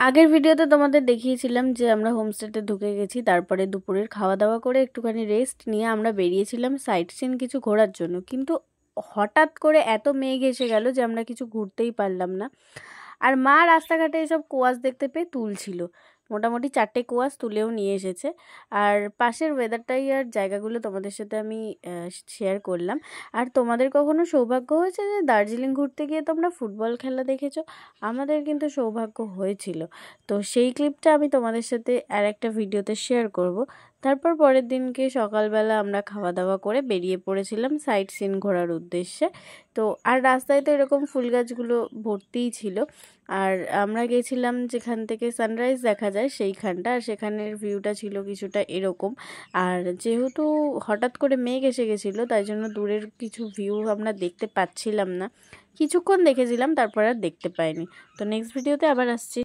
আগের ভিডিওতে তোমাদের দেখিয়েছিলাম যে আমরা হোমস্টেতে ঢুকে গেছি, তারপরে দুপুরের খাওয়া দাওয়া করে একটুখানি রেস্ট নিয়ে আমরা বেরিয়েছিলাম সাইট সিন কিছু ঘোরার জন্য। কিন্তু হঠাৎ করে এত মেঘ এসে গেল যে আমরা কিছু ঘুরতেই পারলাম না। আর মা রাস্তাঘাটে এসব কুয়াশ দেখতে পেয়ে তুলছিল, মোটামুটি 4টে কুয়াশ তুলেও নিয়ে এসেছে। আর পাশের ওয়েদারটাই আর জায়গাগুলো তোমাদের সাথে আমি শেয়ার করলাম। আর তোমাদের কখনো সৌভাগ্য হয়েছে যে দার্জিলিং ঘুরতে গিয়ে তোমরা ফুটবল খেলা দেখেছো? আমাদের কিন্তু সৌভাগ্য হয়েছিল। তো সেই ক্লিপটা আমি তোমাদের সাথে আর একটা ভিডিওতে শেয়ার করব। তারপর পরের দিনকে সকালবেলা আমরা খাওয়া দাওয়া করে বেরিয়ে পড়েছিলাম সাইট সিন ঘোরার উদ্দেশ্যে। তো আর রাস্তায় তো এরকম ফুল গাছগুলো ভর্তিই ছিল। আর আমরা গেছিলাম যেখান থেকে সানরাইজ দেখা যায় সেইখানটা, আর সেখানের ভিউটা ছিল কিছুটা এরকম। আর যেহেতু হঠাৎ করে মেঘ এসে গেছিলো, তাই জন্য দূরের কিছু ভিউ আমরা দেখতে পাচ্ছিলাম না। কিছুক্ষণ দেখেছিলাম, তারপর আর দেখতে পাইনি। তো নেক্সট ভিডিওতে আবার আসছি।